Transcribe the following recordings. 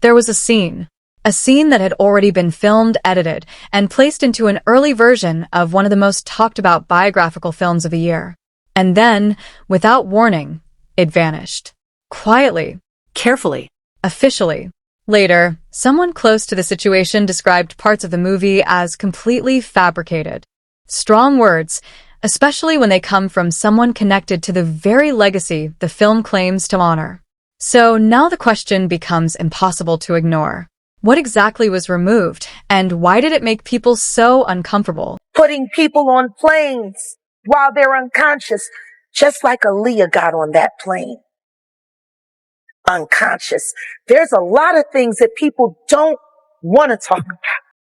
There was a scene that had already been filmed, edited, and placed into an early version of one of the most talked about biographical films of the year. And then, without warning, it vanished. Quietly, carefully, officially. Later, someone close to the situation described parts of the movie as completely fabricated. Strong words, especially when they come from someone connected to the very legacy the film claims to honor. So now the question becomes impossible to ignore. What exactly was removed, and why did it make people so uncomfortable? Putting people on planes while they're unconscious, just like Aaliyah got on that plane. Unconscious. There's a lot of things that people don't want to talk about.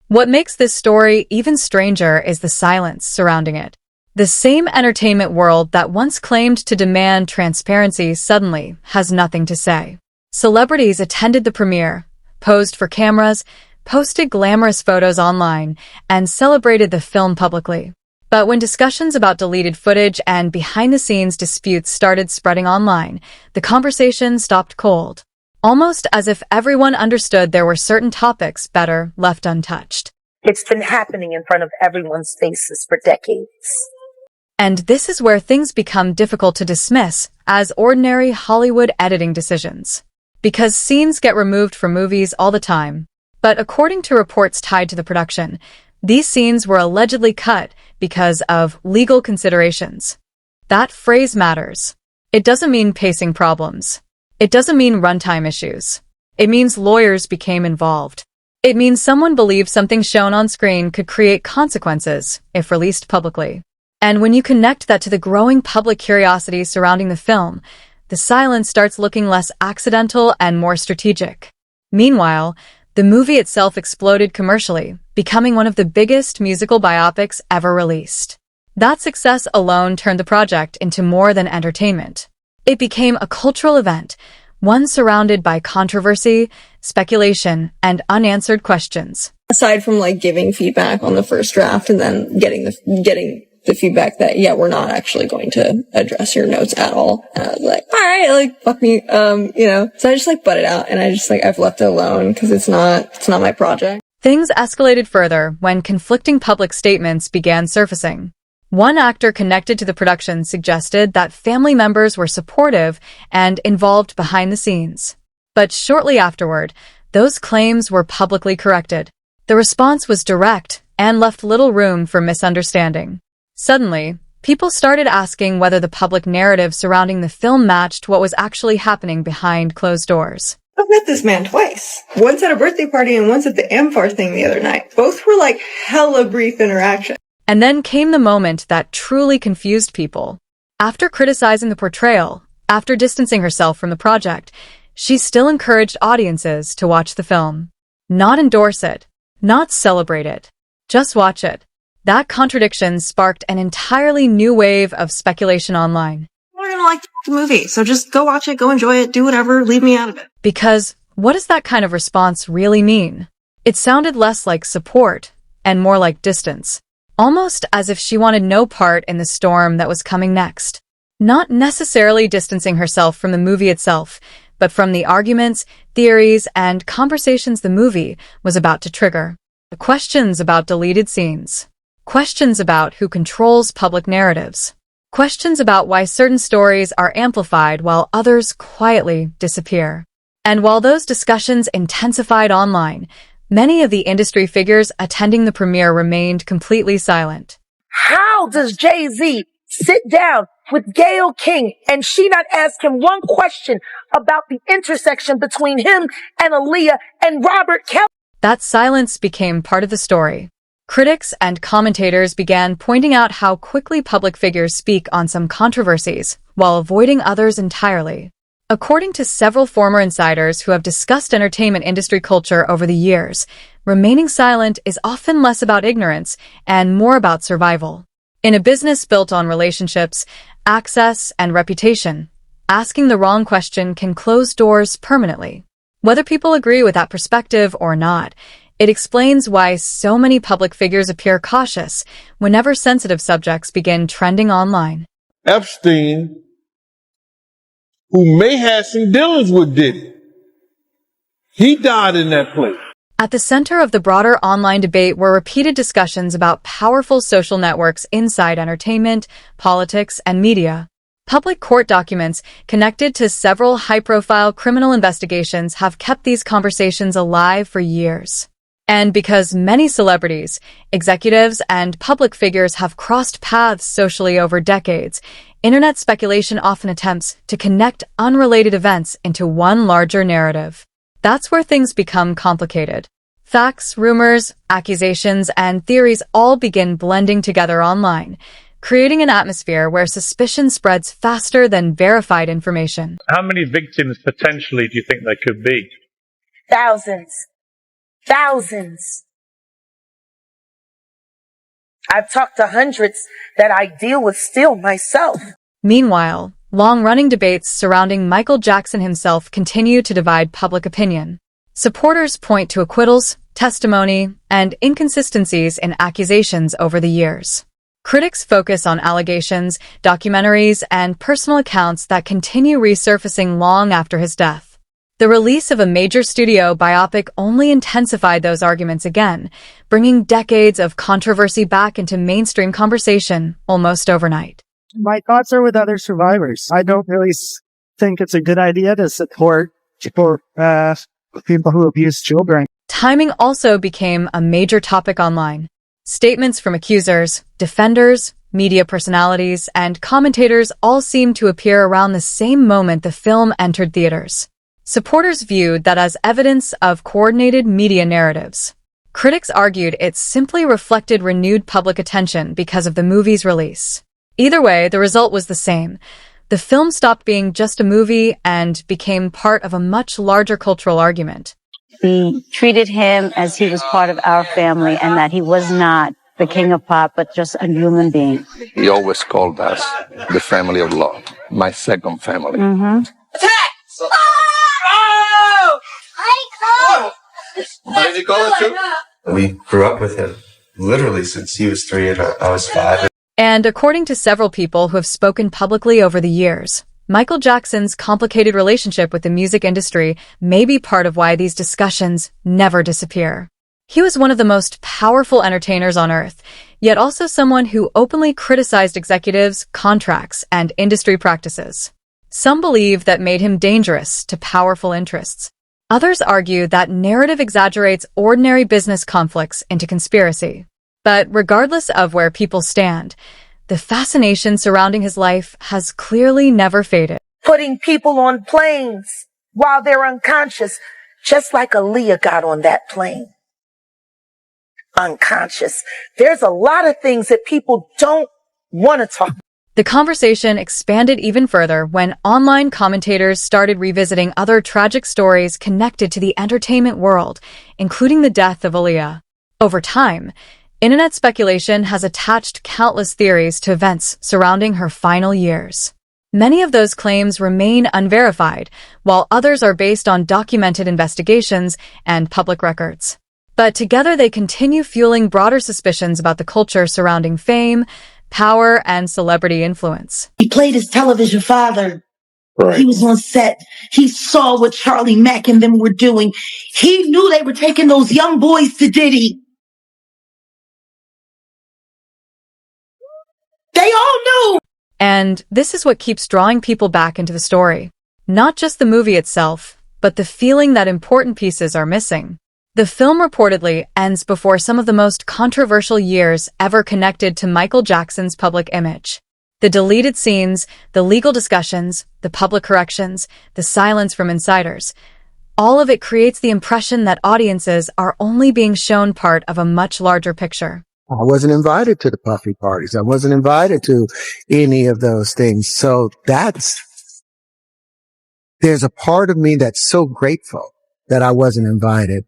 What makes this story even stranger is the silence surrounding it. The same entertainment world that once claimed to demand transparency suddenly has nothing to say. Celebrities attended the premiere, posed for cameras, posted glamorous photos online, and celebrated the film publicly. But when discussions about deleted footage and behind-the-scenes disputes started spreading online, the conversation stopped cold. Almost as if everyone understood there were certain topics better left untouched. It's been happening in front of everyone's faces for decades. And this is where things become difficult to dismiss as ordinary Hollywood editing decisions. Because scenes get removed from movies all the time. But according to reports tied to the production, these scenes were allegedly cut because of legal considerations. That phrase matters. It doesn't mean pacing problems. It doesn't mean runtime issues. It means lawyers became involved. It means someone believed something shown on screen could create consequences if released publicly. And when you connect that to the growing public curiosity surrounding the film, the silence starts looking less accidental and more strategic. Meanwhile, the movie itself exploded commercially, becoming one of the biggest musical biopics ever released. That success alone turned the project into more than entertainment. It became a cultural event, one surrounded by controversy, speculation, and unanswered questions. Aside from giving feedback on the first draft and then getting the feedback that, yeah, we're not actually going to address your notes at all. And I was like, all right, fuck me. So I just butt it out, and I've left it alone because it's not my project. Things escalated further when conflicting public statements began surfacing. One actor connected to the production suggested that family members were supportive and involved behind the scenes. But shortly afterward, those claims were publicly corrected. The response was direct and left little room for misunderstanding. Suddenly, people started asking whether the public narrative surrounding the film matched what was actually happening behind closed doors. I've met this man twice. Once at a birthday party and once at the Amfar thing the other night. Both were hella brief interaction. And then came the moment that truly confused people. After criticizing the portrayal, after distancing herself from the project, she still encouraged audiences to watch the film. Not endorse it, not celebrate it, just watch it. That contradiction sparked an entirely new wave of speculation online. I'm gonna like the movie, so just go watch it, go enjoy it, do whatever, leave me out of it. Because what does that kind of response really mean? It sounded less like support and more like distance, almost as if she wanted no part in the storm that was coming next. Not necessarily distancing herself from the movie itself, but from the arguments, theories, and conversations the movie was about to trigger. The questions about deleted scenes. Questions about who controls public narratives. Questions about why certain stories are amplified while others quietly disappear. And while those discussions intensified online, many of the industry figures attending the premiere remained completely silent. How does Jay-Z sit down with Gayle King and she not ask him one question about the intersection between him and Aaliyah and Robert Kelly? That silence became part of the story. Critics and commentators began pointing out how quickly public figures speak on some controversies, while avoiding others entirely. According to several former insiders who have discussed entertainment industry culture over the years, remaining silent is often less about ignorance and more about survival. In a business built on relationships, access, and reputation, asking the wrong question can close doors permanently. Whether people agree with that perspective or not, it explains why so many public figures appear cautious whenever sensitive subjects begin trending online. Epstein, who may have some dealings with Diddy, He died in that place. At the center of the broader online debate were repeated discussions about powerful social networks inside entertainment, politics, and media. Public court documents connected to several high-profile criminal investigations have kept these conversations alive for years. And because many celebrities, executives, and public figures have crossed paths socially over decades, internet speculation often attempts to connect unrelated events into one larger narrative. That's where things become complicated. Facts, rumors, accusations, and theories all begin blending together online, creating an atmosphere where suspicion spreads faster than verified information. How many victims potentially do you think there could be? Thousands. Thousands. I've talked to hundreds that I deal with still myself. Meanwhile, long-running debates surrounding Michael Jackson himself continue to divide public opinion. Supporters point to acquittals, testimony, and inconsistencies in accusations over the years. Critics focus on allegations, documentaries, and personal accounts that continue resurfacing long after his death. The release of a major studio biopic only intensified those arguments again, bringing decades of controversy back into mainstream conversation almost overnight. My thoughts are with other survivors. I don't really think it's a good idea to support people who abuse children. Timing also became a major topic online. Statements from accusers, defenders, media personalities, and commentators all seemed to appear around the same moment the film entered theaters. Supporters viewed that as evidence of coordinated media narratives. Critics argued it simply reflected renewed public attention because of the movie's release. Either way, the result was the same. The film stopped being just a movie and became part of a much larger cultural argument. We treated him as he was part of our family and that he was not the king of pop, but just a human being. He always called us the family of love, my second family. Mm-hmm. What did you call it too? We grew up with him literally since he was 3 and I was 5. And according to several people who have spoken publicly over the years, Michael Jackson's complicated relationship with the music industry may be part of why these discussions never disappear. He was one of the most powerful entertainers on earth, yet also someone who openly criticized executives, contracts, and industry practices. Some believe that made him dangerous to powerful interests. Others argue that narrative exaggerates ordinary business conflicts into conspiracy. But regardless of where people stand, the fascination surrounding his life has clearly never faded. Putting people on planes while they're unconscious, just like Aaliyah got on that plane. Unconscious. There's a lot of things that people don't want to talk about. The conversation expanded even further when online commentators started revisiting other tragic stories connected to the entertainment world, including the death of Aaliyah. Over time, internet speculation has attached countless theories to events surrounding her final years. Many of those claims remain unverified, while others are based on documented investigations and public records. But together they continue fueling broader suspicions about the culture surrounding fame, power, and celebrity influence. He played his television father. Right. He was on set. He saw what Charlie Mack and them were doing. He knew they were taking those young boys to Diddy. They all knew! And this is what keeps drawing people back into the story. Not just the movie itself, but the feeling that important pieces are missing. The film reportedly ends before some of the most controversial years ever connected to Michael Jackson's public image. The deleted scenes, the legal discussions, the public corrections, the silence from insiders, all of it creates the impression that audiences are only being shown part of a much larger picture. I wasn't invited to the puffy parties. I wasn't invited to any of those things. So there's a part of me that's so grateful that I wasn't invited.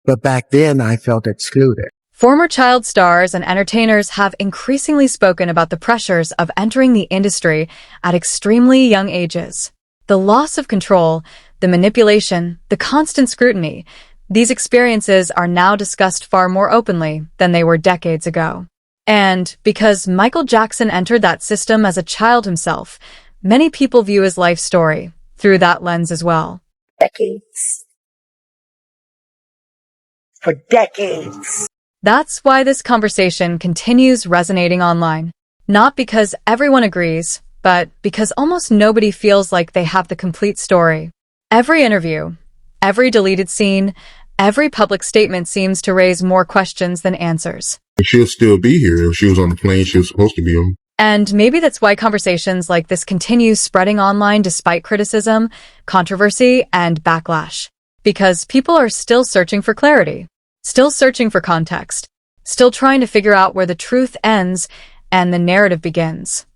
But back then I felt excluded. Former child stars and entertainers have increasingly spoken about the pressures of entering the industry at extremely young ages. The loss of control, the manipulation, the constant scrutiny, these experiences are now discussed far more openly than they were decades ago. And because Michael Jackson entered that system as a child himself, many people view his life story through that lens as well. Decades. for decades. That's why this conversation continues resonating online. Not because everyone agrees, but because almost nobody feels like they have the complete story. Every interview, every deleted scene, every public statement seems to raise more questions than answers. She'll still be here. If she was on the plane she was supposed to be on. And maybe that's why conversations like this continue spreading online despite criticism, controversy, and backlash. Because people are still searching for clarity, still searching for context, still trying to figure out where the truth ends and the narrative begins.